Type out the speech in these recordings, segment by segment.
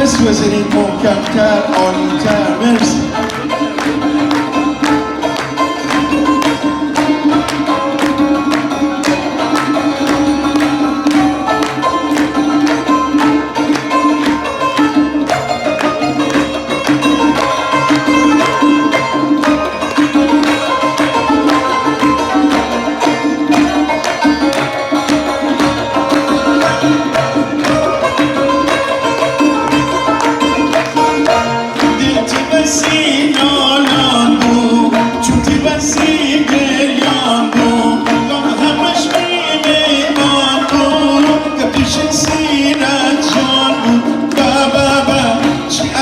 دست بزنید محکمتر عالیتر. مرسی.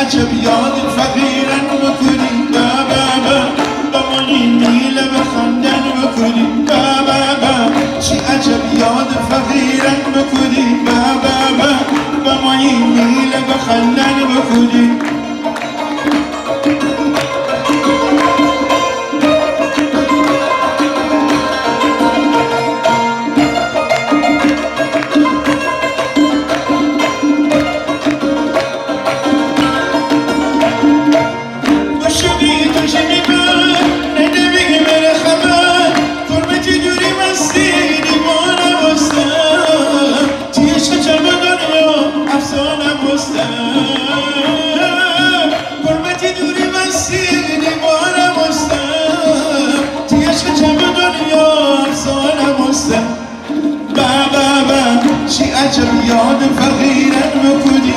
عجب یاد فقیرن بکنی بابا با ما این میله بخندن بکنی بابا چی عجب یاد فقیرن بکنی بابا با ما این میله بخندن بکنی. قربتی دوری مسیری دیوانم هستم توی عشق جمع دنیا افسانم هستم بابا چی عجب یاد فقیرم بکنی